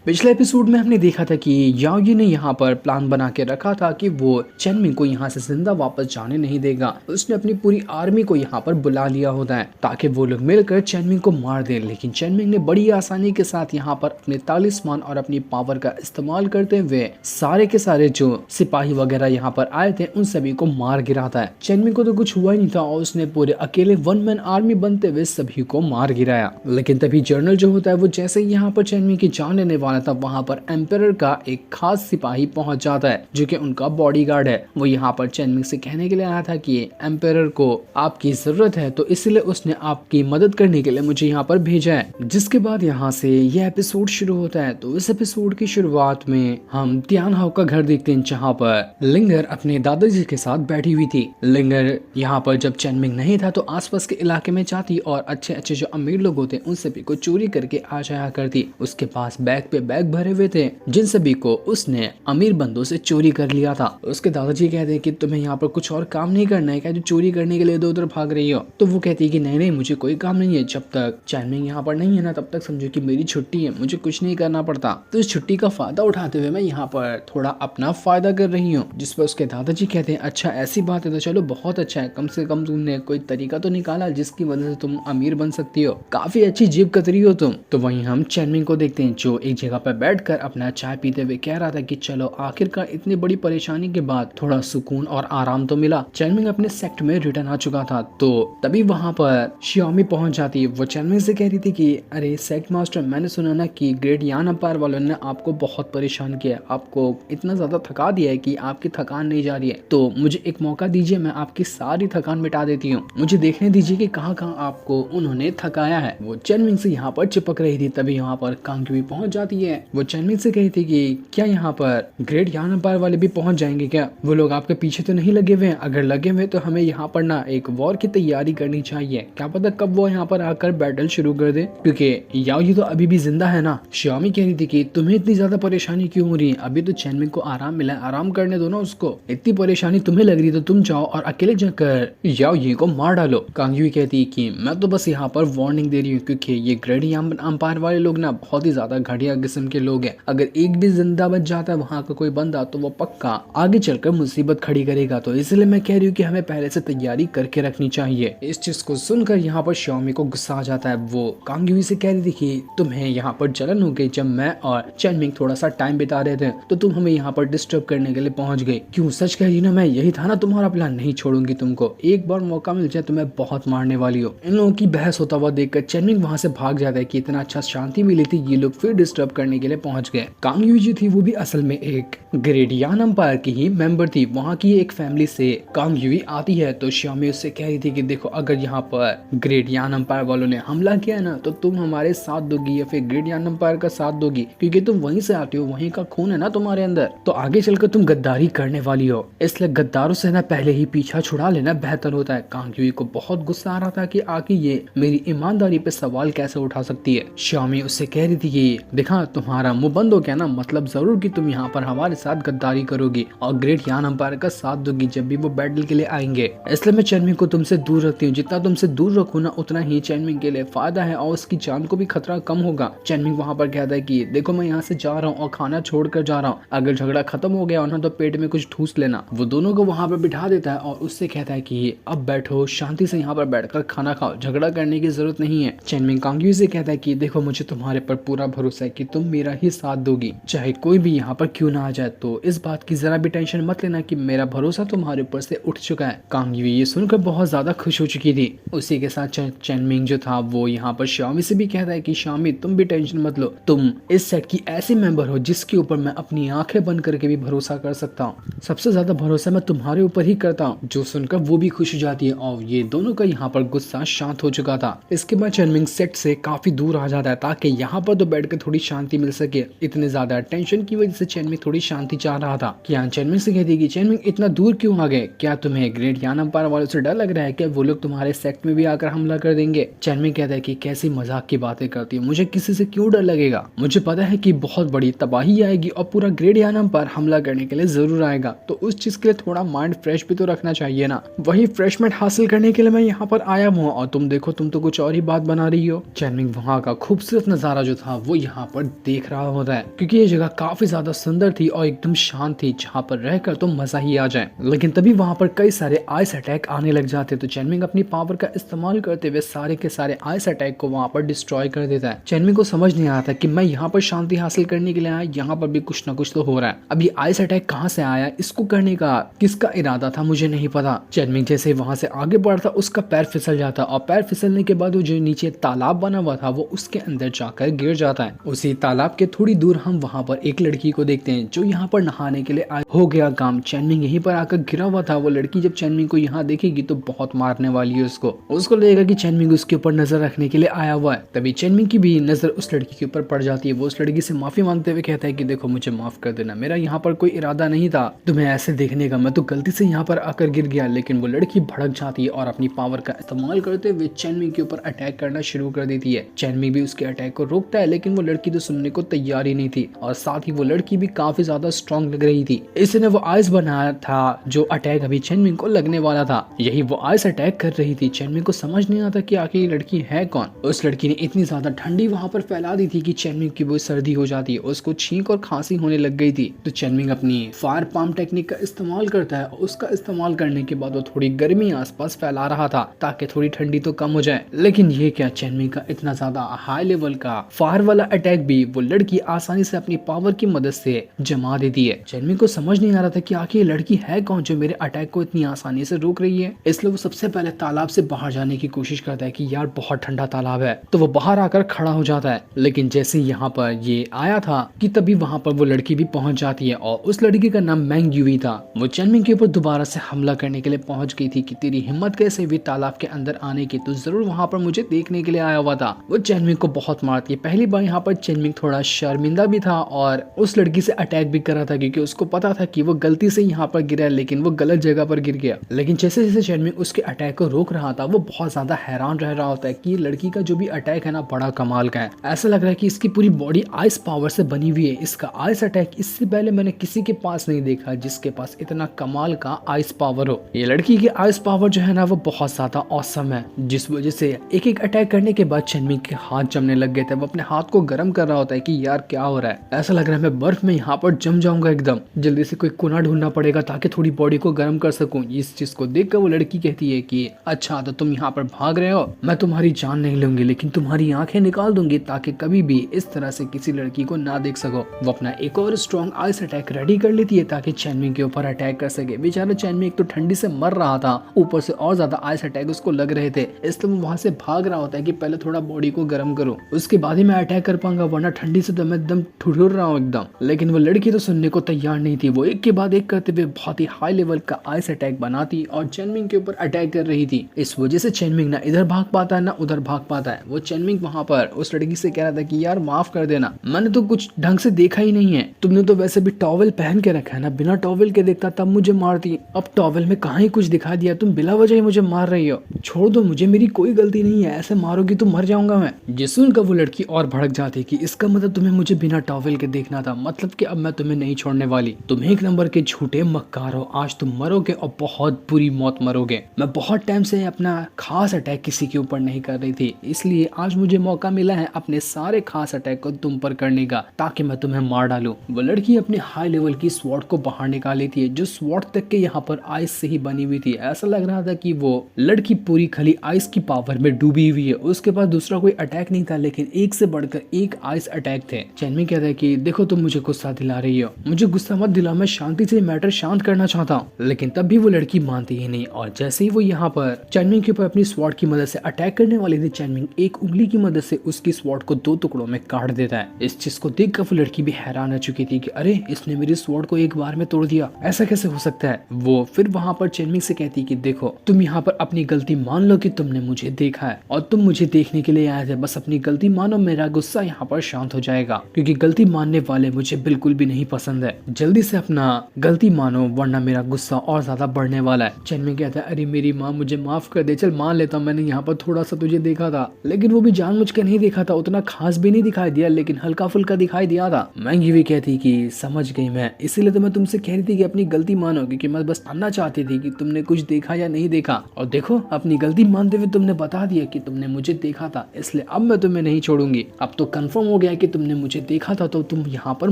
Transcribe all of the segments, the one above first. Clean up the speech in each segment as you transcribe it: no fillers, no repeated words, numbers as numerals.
पिछले एपिसोड में हमने देखा था कि याओ ने यहाँ पर प्लान बना के रखा था कि वो चेनमिंग को यहाँ से जिंदा वापस जाने नहीं देगा। उसने अपनी पूरी आर्मी को यहाँ पर बुला लिया होता है ताकि वो लोग मिलकर चेनमिंग को मार दे। लेकिन चेनमिंग ने बड़ी आसानी के साथ यहाँ पर अपने तालिस्मान और अपनी पावर का इस्तेमाल करते हुए सारे के सारे जो सिपाही वगैरह यहाँ पर आए थे उन सभी को मार गिराता है। चेनमिंग को तो कुछ हुआ ही नहीं था और उसने पूरे अकेले वन मैन आर्मी बनते हुए सभी को मार गिराया। लेकिन तभी जर्नल जो होता है वो जैसे ही यहाँ पर चेनमिंग की जान लेने वाला था वहां पर एम्परर का एक खास सिपाही पहुंच जाता है जो कि उनका बॉडीगार्ड है। वो यहाँ पर चेनमिंग से कहने के लिए आया था कि एम्परर को आपकी जरूरत है तो इसलिए उसने आपकी मदद करने के लिए मुझे यहाँ पर भेजा है। जिसके बाद यहाँ से ये एपिसोड शुरू होता है। तो इस एपिसोड की शुरुआत में हम तियान हाउ का घर देखते हैं जहाँ पर लिंगर अपने दादाजी के साथ बैठी हुई थी। लिंगर यहाँ पर जब चेनमिंग नहीं था तो आसपास के इलाके में जाती और अच्छे अच्छे जो अमीर लोग होते उन सभी को चोरी करके आ जाया करती। उसके पास बैग पे बैग भरे हुए थे जिन सभी को उसने अमीर बंदों से चोरी कर लिया था। उसके दादाजी कहते हैं कि तुम्हें यहाँ पर कुछ और काम नहीं करना है क्या जो चोरी करने के लिए इधर उधर भाग रही हो। तो वो कहती है कि नहीं नहीं मुझे कोई काम नहीं है, जब तक चेनमिंग यहाँ पर नहीं है ना तब तक समझो कि मेरी छुट्टी है, मुझे कुछ नहीं करना पड़ता। तो इस छुट्टी का फायदा उठाते हुए मैं यहाँ पर थोड़ा अपना फायदा कर रही हूँ। जिस पर उसके दादाजी कहते हैं अच्छा ऐसी बात है तो चलो बहुत अच्छा है, कम से कम तुमने कोई तरीका तो निकाला जिसकी वजह से तुम अमीर बन सकती हो, काफी अच्छी जेब कतरी हो तुम। तो वहीं हम चेनमिंग को देखते हैं जो एक जगह पर बैठकर अपना चाय पीते हुए कह रहा था कि चलो आखिरकार इतनी बड़ी परेशानी के बाद थोड़ा सुकून और आराम तो मिला। चेनमिंग अपने सेक्ट में रिटर्न आ चुका था तो तभी वहां पर शियोमी पहुंच जाती है। वो चेनमिंग से कह रही थी कि अरे सेक्ट मास्टर मैंने सुना ना कि ग्रेट यान अंपायर वालों ने आपको बहुत परेशान किया, आपको इतना ज्यादा थका दिया है कि आपकी थकान नहीं जा रही है, तो मुझे एक मौका दीजिए, मैं आपकी सारी थकान मिटा देती हूँ, मुझे देखने दीजिए कि कहाँ कहाँ आपको उन्होंने थकाया है। वो चेनमिंग से यहाँ पर चिपक रही थी। तभी यहाँ पर कांगक्यूई पहुंच जाती है। वो चेनमिंग से कही थी कि क्या यहाँ पर ग्रेट यान अंपायर वाले भी पहुंच जाएंगे क्या, वो लोग आपके पीछे तो नहीं लगे हुए हैं, अगर लगे हुए तो हमें यहाँ पर ना एक वॉर की तैयारी करनी चाहिए, क्या पता कब वो यहाँ पर आकर बैटल शुरू कर दे क्योंकि याओ तो अभी भी जिंदा है ना। शियोमी कह रही थी कि तुम्हें इतनी ज्यादा परेशानी क्यों हो रही है, अभी तो चेनमिंग को आराम मिला है, आराम करने दो ना उसको, इतनी परेशानी तुम्हें लग रही है तो तुम जाओ और अकेले जाकर याओ को मार डालो। कांगक्यूई कहती है कि मैं तो बस यहाँ पर वार्निंग दे रही हूँ क्योंकि ये ग्रेट यान अंपायर वाले लोग ना बहुत ही ज्यादा घटिया किस्म के लोग हैं, अगर एक भी जिंदा बच जाता है वहाँ का कोई बंदा तो वो पक्का आगे चलकर मुसीबत खड़ी करेगा, तो इसलिए मैं कह रही हूँ कि हमें पहले से तैयारी करके रखनी चाहिए। इस चीज को सुनकर यहाँ पर शियोमी को गुस्सा आ जाता है। वो कांगक्यूई से कह रही थी कि तुम्हें यहाँ पर जलन हो गई, जब मैं और चेनमिंग थोड़ा सा टाइम बिता रहे थे तो तुम हमें यहाँ पर डिस्टर्ब करने के लिए पहुंच गई, क्यों सच कह रही ना, मैं यही था ना तुम्हारा प्लान, नहीं छोड़ूंगी तुमको, एक बार मौका मिल जाए तुम्हें बहुत मारने वाली हो। इन लोगों की बहस होता हुआ देखकर चेनमिंग वहाँ से भाग जाता है कि इतना अच्छा शांति मिली थी, ये लोग फिर डिस्टर्ब करने के लिए पहुंच गए। कांगक्यूई जो थी वो भी असल में एक ग्रेट यान अंपायर की ही मेंबर थी, वहाँ की एक फैमिली से कांगक्यूई आती है। तो शियोमी उससे कह रही थी कि देखो अगर यहाँ पर ग्रेट यान अंपायर वालों ने हमला किया ना तो तुम हमारे साथ दोगी या फिर ग्रेट यान अंपायर का साथ दोगी, क्योंकि तुम वहीं से आती हो, वहीं का खून है ना तुम्हारे अंदर, तो आगे चलकर तुम गद्दारी करने वाली हो, इसलिए गद्दारों से ना पहले ही पीछा छुड़ा लेना बेहतर होता है। कांगक्यूई को बहुत गुस्सा आ रहा था कि आखिर ये मेरी ईमानदारी पे सवाल कैसे उठा सकती है। शियोमी उससे कह रही थी कि देखा तुम्हारा मुंह बंद हो गया ना, मतलब जरूर कि तुम यहाँ पर हमारे साथ गद्दारी करोगी और ग्रेट यान अंपायर का साथ दोगी जब भी वो बैटल के लिए आएंगे, इसलिए मैं चेनमिंग को तुमसे दूर रखती हूँ, जितना तुमसे दूर रखो ना उतना ही चेनमिंग के लिए फायदा है और उसकी जान को भी खतरा कम होगा। चेनमिंग वहाँ पर कहता है कि देखो मैं यहाँ से जा रहा हूँ और खाना छोड़ कर जा रहा हूँ, अगर झगड़ा खत्म हो गया ना तो पेट में कुछ ठूस लेना। वो दोनों को वहाँ पर बिठा देता है और उससे कहता है कि अब बैठो शांति से यहाँ पर बैठकर खाना खाओ, झगड़ा करने की जरूरत नहीं है। चेनमिंग कांगक्यूई से कहता है कि देखो मुझे तुम्हारे पर पूरा भरोसा है कि तुम मेरा ही साथ दोगी, चाहे कोई भी यहाँ पर क्यों ना आ जाए, तो इस बात की जरा भी टेंशन मत लेना कि मेरा भरोसा तुम्हारे ऊपर से उठ चुका है। कांगक्यूई ये सुनकर बहुत ज्यादा खुश हो चुकी थी। उसी के साथ चेनमिंग जो था वो यहाँ पर शियोमी से भी कहता है कि शियोमी तुम भी टेंशन मत लो, तुम इस सेट की ऐसी मेंबर हो जिसके ऊपर मैं अपनी आंखें बंद करके भी भरोसा कर सकता हूँ, सबसे ज्यादा भरोसा मैं तुम्हारे ऊपर ही करता हूँ। जो सुनकर वो भी खुश हो जाती है और ये दोनों का यहाँ पर गुस्सा शांत हो चुका था। इसके बाद चेनमिंग सेट से काफी दूर आ जाता है ताकि यहाँ पर तो बैठकर थोड़ी शांति मिल सके। इतने ज्यादा टेंशन की वजह से चेनमिंग थोड़ी शांति चाह रहा था। क्या चेनमिंग से कहती कि चेनमिंग इतना दूर क्यों आ गए, क्या तुम्हें ग्रेट यान अंपायर वालों से डर लग रहा है क्या, वो लोग तुम्हारे सेक्ट में भी आकर हमला कर देंगे। चेनमिंग कहता है कि कैसी मजाक की बातें करती है, मुझे किसी से क्यों डर लगेगा, मुझे पता है कि बहुत बड़ी तबाही आएगी और पूरा ग्रेट यान अंपायर हमला करने के लिए जरूर आएगा, तो उस चीज के लिए थोड़ा माइंड फ्रेश भी तो रखना चाहिए ना, वही फ्रेशमेंट हासिल करने के लिए मैं यहाँ पर आया हूँ और तुम देखो तुम तो कुछ और ही बात बना रही हो। चेनमिंग वहाँ का खूबसूरत नजारा जो था वो यहाँ पर देख रहा होता है, क्योंकि ये जगह काफी ज्यादा सुंदर थी और एकदम शांत थी, जहाँ पर रहकर तो मजा ही आ जाए। लेकिन तभी वहाँ पर कई सारे आइस अटैक आने लग जाते, तो चेनमिंग अपनी पावर का इस्तेमाल करते हुए सारे के सारे आइस अटैक को वहाँ पर डिस्ट्रॉय कर देता है। चेनमिंग को समझ नहीं आता कि मैं यहाँ पर शांति हासिल करने के लिए आया, यहाँ पर भी कुछ ना कुछ तो हो रहा है। अब ये आइस अटैक कहाँ से आया, इसको करने का किसका इरादा था मुझे नहीं पता। चेनमिंग जैसे वहां से आगे बढ़ता उसका पैर फिसल जाता, और पैर फिसलने के बाद वो जो नीचे तालाब बना हुआ था वो उसके अंदर जाकर गिर जाता है। उसी तालाब के थोड़ी दूर हम वहां पर एक लड़की को देखते हैं जो यहाँ पर नहाने के लिए आई। हो गया काम, चेनमिंग यहीं पर आकर गिरा हुआ था। वो लड़की जब चेनमिंग को यहाँ देखेगी तो बहुत मारने वाली है उसको लगेगा कि चेनमिंग उसके ऊपर नजर रखने के लिए आया हुआ है। तभी चेनमिंग की भी नजर उस लड़की के ऊपर पड़ जाती है। वो उस लड़की से माफी मांगते हुए कहता है कि देखो मुझे माफ कर देना, मेरा यहाँ पर कोई इरादा नहीं था तुम्हें ऐसे देखने का, मैं तो गलती से यहाँ पर आकर गिर गया। लेकिन वो लड़की भड़क जाती है और अपनी पावर का इस्तेमाल करते हुए चेनमिंग के ऊपर अटैक करना शुरू कर देती है। चेनमिंग भी उसके अटैक को रोकता है, लेकिन वो लड़की तो सुनने को तैयार ही नहीं थी, और साथ ही वो लड़की भी काफी ज्यादा स्ट्रॉन्ग लग रही थी। इसने वो आइस बनाया था जो अटैक अभी चेनमिंग को लगने वाला था, यही वो आइस अटैक कर रही थी। चेनमिंग को समझ नहीं आता कि आखिर ये लड़की है कौन। उस लड़की ने इतनी ज्यादा ठंडी वहां पर फैला दी थी कि चेनमिंग की वो सर्दी हो जाती है, उसको छींक और खांसी होने लग गई थी। तो चेनमिंग अपनी फायर पाम टेक्निक का इस्तेमाल करता है। उसका इस्तेमाल करने के बाद वो थोड़ी गर्मी आसपास फैला रहा था ताकि थोड़ी ठंडी तो कम हो जाए। लेकिन ये क्या, चेनमिंग का इतना ज्यादा हाई लेवल का फायर वाला अटैक भी वो लड़की आसानी से अपनी पावर की मदद से जमा देती है। चेनमिंग को समझ नहीं आ रहा था कि आखिर ये लड़की है कौन जो मेरे अटैक को इतनी आसानी से रोक रही है। इसलिए वो सबसे पहले तालाब से बाहर जाने की कोशिश करता है कि यार बहुत ठंडा तालाब है, तो वो बाहर आकर खड़ा हो जाता है। लेकिन जैसे यहाँ पर ये आया था कि तभी वहाँ पर वो लड़की भी पहुंच जाती है, और उस लड़की का नाम मैंग यूवी था। वो चेनमिंग के ऊपर दोबारा से हमला करने के लिए पहुंच गई थी कि तेरी हिम्मत कैसे हुई तालाब के अंदर आने की, तो जरूर वहाँ पर मुझे देखने के लिए आया हुआ था। वो चेनमिंग को बहुत मारती है। पहली बार यहाँ पर चेनमिंग थोड़ा शर्मिंदा भी था और उस लड़की से अटैक भी कर रहा था, क्योंकि उसको पता था कि वो गलती से यहाँ पर गिरा, लेकिन वो गलत जगह पर गिर गया। लेकिन जैसे जैसे चेनमिंग उसके अटैक को रोक रहा था वो बहुत ज्यादा हैरान रह रहा होता है कि लड़की का जो भी अटैक है ना बड़ा कमाल का है। ऐसा लग रहा है कि इसकी पूरी बॉडी आइस पावर से बनी हुई है। इसका आइस अटैक इससे पहले मैंने किसी के पास नहीं देखा जिसके पास इतना कमाल का आइस पावर हो। ये लड़की की आइस पावर जो है ना वो बहुत ज्यादा औसम है, जिस वजह से एक एक अटैक करने के बाद चेनमिंग के हाथ जमने लग गए थे। वो अपने हाथ को गर्म कर रहा होता है कि यार क्या हो रहा है, ऐसा लग रहा है मैं बर्फ में यहाँ पर जम जाऊंगा एकदम, जल्दी से कोई कोना ढूंढना पड़ेगा ताकि थोड़ी बॉडी को गर्म कर सकूं। इस चीज को देखकर वो लड़की कहती है कि अच्छा तो तुम यहाँ पर भाग रहे हो, मैं तुम्हारी जान नहीं लूंगी लेकिन तुम्हारी आंखें निकाल दूंगी ताकि कभी भी इस तरह से किसी लड़की को ना देख सको। वो अपना एक और स्ट्रॉन्ग आइस अटैक रेडी कर लेती है ताकि चेनमिंग के ऊपर अटैक कर सके। बेचारा चेनमिंग एक तो ठंडी से मर रहा था, ऊपर से और ज्यादा आइस अटैक उसको लग रहे थे, इसलिए वो वहां से भाग रहा होता है कि पहले थोड़ा बॉडी को गर्म करो, उसके बाद ही मैं अटैक कर पाऊंगा, वरना ठंडी से तो मैं एकदम ठुठुर रहा हूँ एकदम। लेकिन वो लड़की तो सुनने को तैयार नहीं थी। वो एक के बाद एक करते हुए बहुत ही हाई लेवल का आइस अटैक बनाती और चेनमिंग के ऊपर अटैक कर रही थी। इस वजह से चेनमिंग ना इधर भाग पाता है ना उधर भाग पाता है। वो चेनमिंग वहां पर उस लड़की से कह रहा था कि यार माफ कर देना, मैंने तो कुछ ढंग से देखा ही नहीं है, तुमने तो वैसे भी टॉवेल पहन के रखा है ना, बिना टॉवेल के देखता तब मुझे मारती, अब टॉवेल में कहाँ ही कुछ दिखा दिया, तुम बिला वजह ही मुझे मार रही हो, छोड़ दो मुझे, मेरी कोई गलती नहीं है, ऐसे मारोगी तो मर जाऊंगा मैं। जिस सुनकर वो लड़की और भड़क जाती कि इसका मतलब तुम्हें मुझे बिना टॉवेल के देखना था, मतलब कि अब मैं तुम्हें नहीं छोड़ने वाली, तुम एक नंबर के झूठे मक्कार हो, आज तुम मरोगे और बहुत बुरी मौत मरोगे। मैं बहुत टाइम से अपना खास अटैक किसी के ऊपर नहीं कर रही थी, इसलिए आज मुझे मौका मिला है अपने सारे खास अटैक को तुम पर करने का ताकि मैं तुम्हें मार डालूं। वो लड़की अपने हाई लेवल की स्वॉर्ड को बाहर निकाल लेती है जो स्वॉर्ड तक के यहाँ पर आइस से ही बनी हुई थी। ऐसा लग रहा था कि वो लड़की पूरी खाली आइस की पावर में डूबी हुई है, उसके पास दूसरा कोई अटैक नहीं था, लेकिन एक से बढ़कर एक आइस अटैक थे। चेनमिंग कहता है कि देखो तुम मुझे गुस्सा दिला रही हो, मुझे गुस्सा मत दिला, मैं शांति से मैटर शांत करना चाहता हूँ। लेकिन तब भी वो लड़की मानती ही नहीं, और जैसे ही वो यहाँ पर चेनमिंग के ऊपर अपनी स्वॉर्ड की मदद से अटैक करने वाली थी, चेनमिंग एक उंगली की मदद से उसकी स्वॉर्ड को 2 टुकड़ों में काट देता है। इस चीज को देखकर वो लड़की भी हैरान रह चुकी थी कि अरे इसने मेरी स्वॉर्ड को एक बार में तोड़ दिया, ऐसा कैसे हो सकता है। वो फिर वहाँ पर चेनमिंग से कहती कि देखो तुम यहाँ पर अपनी गलती मान लो कि तुमने मुझे देखा है और तुम मुझे देखने के लिए आए थे, बस अपनी गलती मानो, मेरा गुस्सा यहाँ पर शांत हो जाएगा, क्योंकि गलती मानने वाले मुझे बिल्कुल भी नहीं पसंद है, जल्दी से अपना गलती मानो वरना मेरा गुस्सा और ज्यादा बढ़ने वाला है। चेनमिंग कहता है अरे मेरी माँ मुझे माफ कर दे, चल मान लेता हूँ मैंने यहाँ पर थोड़ा सा तुझे देखा था, लेकिन वो भी जानबूझ के नहीं देखा था, उतना खास भी नहीं दिखाई दिया, लेकिन हल्का फुल्का दिखाई दिया था। मैंगी भी कहती कि समझ गई मैं, इसीलिए तो मैं तुमसे कह रही थी कि अपनी गलती मानो, क्योंकि मैं बस जानना चाहती थी कि तुमने कुछ देखा या नहीं देखा, और देखो अपनी गलती मानते हुए तुमने बता दिया कि तुमने मुझे देखा था, इसलिए अब मैं तुम्हें नहीं छोड़ूंगी। अब तो कंफर्म हो गया कि तुमने मुझे देखा था तो तुम यहाँ पर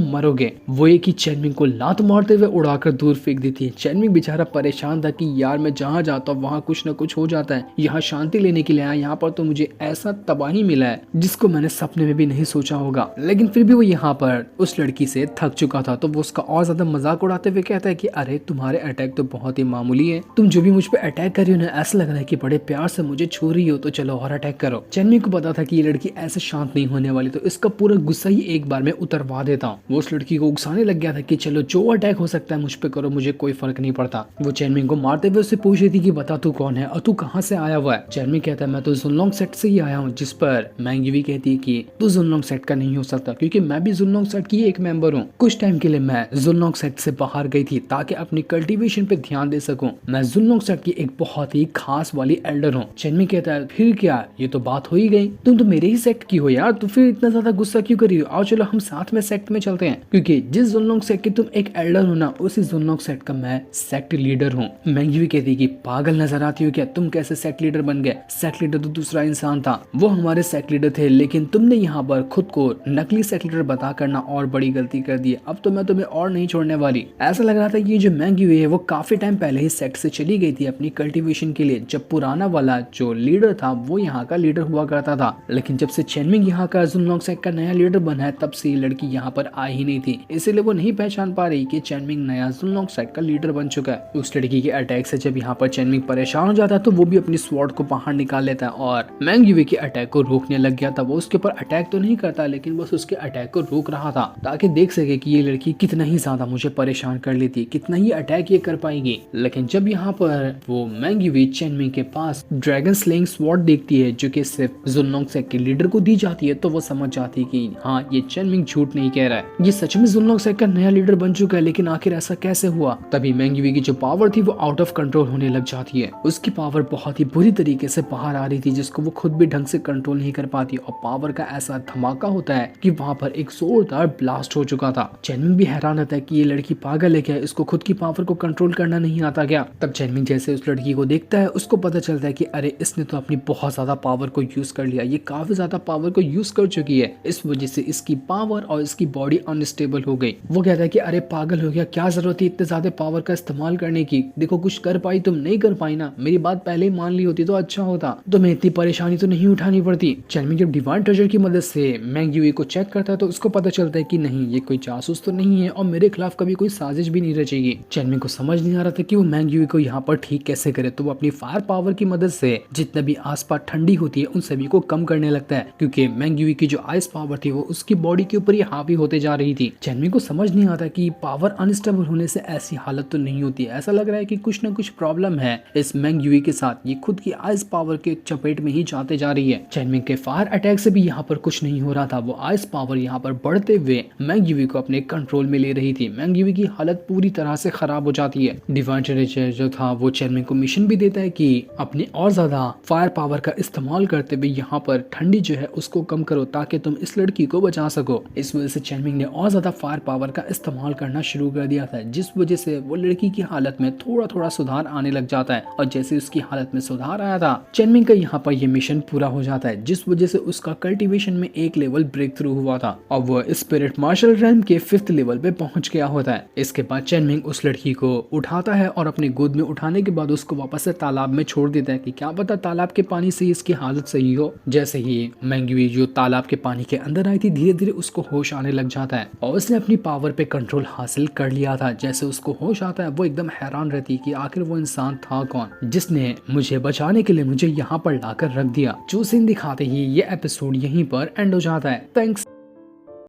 मरोगे। वो एक ही चेनमिंग को लात मारते हुए उड़ाकर दूर फेंक देती है। चेनमिंग बेचारा परेशान था कि यार मैं जहाँ जाता हूँ वहाँ कुछ न कुछ हो जाता है, यहाँ शांति लेने के लिए आया, यहाँ पर तो मुझे ऐसा तबाही मिला है जिसको मैंने सपने में भी नहीं सोचा होगा। लेकिन फिर भी वो यहाँ पर उस लड़की से थक चुका था, तो वो उसका और ज्यादा मजाक उड़ाते हुए कहता है कि अरे तुम्हारे अटैक तो बहुत ही मामूली है, तुम जो भी मुझ पे अटैक कर रही हो ना ऐसा लग रहा है कि बड़े प्यार से मुझे छू रही हो, तो चलो और अटैक करो। चेनमिंग को पता था कि ये लड़की ऐसे शांत नहीं होने वाली, तो इसका पूरा गुस्सा ही एक बार में उतरवा देता हूँ। वो उस लड़की को उकसाने लग गया था कि चलो जो अटैक हो सकता है मुझ पे करो, मुझे कोई फर्क नहीं पड़ता। वो चेनमिंग को मारते हुए उससे पूछ रही थी कि बता तू कौन है और तू कहाँ से आया हुआ है। चेनमिंग कहता है मैं तो जुनलोंग सेट से ही आया हूँ, जिस पर मैंग यूवी कहती है कि तू जुनलोंग सेट का नहीं हो सकता क्योंकि मैं भी जुनलोंग सेट की एक मेंबर हूँ। कुछ टाइम के लिए मैं जुनलोंग सेट से बाहर गई थी ताकि अपनी कल्टीवेशन पे ध्यान दे सकूं। मैं जुनलोंग सेट की एक बहुत ही खास वाली एल्डर हूँ। चेनमिंग कहता है फिर क्या, ये तो बात हो ही गई, तुम तो मेरे ही सेक्ट की हो यार, तो फिर इतना ज्यादा गुस्सा क्यों कर रही हो, आओ चलो हम साथ में सेक्ट में चलते हैं, क्योंकि जिस जुनलोंग सेट की तुम एक एल्डर हो ना उसी जुनलोंग सेट का मैं सेक्ट लीडर हूँ। मैंग यूवी कहती है कि पागल नजर आती हो क्या, तुम कैसे सेक्ट लीडर बन गए, सेक्ट लीडर तो दूसरा इंसान था, वो हमारे सेक्ट लीडर थे, लेकिन तुमने यहाँ पर खुद को नकली सेक्ट लीडर बता करना और बड़ी गलती कर दी है, अब तो मैं तुम्हें और नहीं छोड़ने वाली। ऐसा लग रहा था कि ये जो मैंग यूवी है वो काफी टाइम पहले ही सेक्ट से चली गई थी अपनी कल्टीवेशन के लिए, जब पुराना वाला जो लीडर था वो यहाँ का लीडर हुआ करता था, लेकिन जब से चेनमिंग यहाँ का जुनलोंग सेट का नया लीडर बना है तब से ये लड़की यहाँ पर आई ही नहीं थी, इसीलिए वो नहीं पहचान पा रही कि चेनमिंग नया जुनलोंग सेट का लीडर बन चुका है। उस लड़की के अटैक से जब यहाँ पर चेनमिंग परेशान हो जाता है तो वो भी अपनी स्वॉर्ड को बाहर निकाल लेता है और मैंग यूवी के अटैक को रोकने लग गया था। वो उसके ऊपर अटैक तो नहीं करता लेकिन बस उसके अटैक को रोक रहा था ताकि देख सके कि ये लड़की कितना ही ज्यादा मुझे परेशान कर लेती है, कितना ही अटैक ये कर पाएगी। लेकिन जब यहाँ पर वो मैंग यूवी चेनमिंग के पास ड्रैगन स्लेइंग स्वॉर्ड देखती है जो कि सिर्फ जुनलोंग सेट के लीडर को दी जाती है, तो वो समझ जाती है कि हाँ ये चेनमिंग झूठ नहीं कह रहा है, ये सच में जुनलोंग सेट का नया लीडर बन चुका है, लेकिन आखिर ऐसा कैसे हुआ। तभी मैंग यूवी की जो पावर थी वो आउट ऑफ कंट्रोल होने लग जाती है, उसकी पावर बहुत ही बुरी तरीके से बाहर आ रही थी जिसको वो खुद भी ढंग से कंट्रोल नहीं कर पाती और पावर का ऐसा धमाका होता है कि वहाँ पर एक जोरदार ब्लास्ट हो चुका था। चेनमिंग भी हैरान होता है कि ये लड़की पागल है क्या, इसको खुद की पावर को कंट्रोल करना नहीं आता क्या। तब चेनमिंग जैसे उस लड़की को देखता है उसको पता चलता है कि अरे इसने तो अपनी बहुत ज्यादा पावर को यूज कर लिया, ये काफी ज्यादा पावर को यूज कर चुकी है, इस वजह से इसकी पावर और इसकी बॉडी अनस्टेबल हो गई। वो कहता है कि अरे पागल हो गया, क्या जरूरत है इतने ज्यादा पावर का इस्तेमाल करने की, देखो कुछ कर पाई तुम नहीं कर पाई ना, मेरी बात पहले ही मान ली होती तो अच्छा होता, तुम्हें इतनी परेशानी तो नहीं उठानी पड़ती। चेनमिंग जब डिवाइन ट्रेजर की मदद से मैंग यूवी को चेक करता है तो उसको पता चलता है कि नहीं ये कोई जासूस तो नहीं है और मेरे खिलाफ कभी कोई साजिश भी नहीं रचेगी। चेनमिंग को समझ नहीं आ रहा था कि वो मैंग यूवी को यहाँ पर ठीक कैसे करे, तो वो अपनी फायर पावर की मदद से जितने भी आसपास ठंडी होती है उन सभी को कम करने लगता है, क्योंकि मैंग यूवी की जो आइस पावर थी वो उसकी बॉडी के ऊपर ही हावी होते जा रही थी। चेनमिंग को समझ नहीं आता कि पावर अनस्टेबल होने से ऐसी हालत तो नहीं होती, ऐसा लग रहा है कि कुछ न कुछ प्रॉब्लम है इस मैंग यूवी के साथ, ये खुद की आइस पावर के चपेट में ही जाते जा रही है। चेनमिंग के फायर अटैक से भी यहाँ पर कुछ नहीं हो रहा था, वो आइस पावर यहाँ पर बढ़ते हुए मैंग यूवी को अपने कंट्रोल में ले रही थी। मैंग यूवी की हालत पूरी तरह से खराब हो जाती है। डिवाइन ट्रेजर जो था वो चेनमिंग को मिशन भी देता है कि अपनी और ज्यादा फायर पावर का इस्तेमाल करते हुए यहाँ पर ठंडी जो है उसको कम करो ताकि तुम इस लड़की को बचा सको। इस वजह से चेनमिंग ने और ज्यादा फायर पावर का इस्तेमाल करना शुरू कर दिया था, जिस वजह से वो लड़की की हालत में थोड़ा थोड़ा सुधार आने लग जाता है और जैसे उसकी हालत में सुधार आया था चेनमिंग का यहाँ पर ये मिशन पूरा हो जाता है, जिस वजह से उसका कल्टीवेशन में एक लेवल ब्रेक थ्रू हुआ था और वो स्पिरिट मार्शल रैम के 5th लेवल पे पहुंच गया होता है। इसके बाद चेनमिंग उस लड़की को उठाता है और अपनी गोद में उठाने के बाद उसको वापस से तालाब में छोड़ देता है कि क्या पता तालाब के पानी से इसकी हालत सही हो। जैसे ही मैंग यूवी जो तालाब के पानी के अंदर आई थी धीरे धीरे उसको होश आने लग जाता है और उसने अपनी पावर पे कंट्रोल हासिल कर लिया था। जैसे उसको होश आता है वो एकदम हैरान रहती है कि आखिर वो इंसान था कौन जिसने मुझे बचाने के लिए मुझे यहाँ पर लाकर रख दिया। जो सीन दिखाते ही ये एपिसोड यहीं पर एंड हो जाता है। थैंक्स।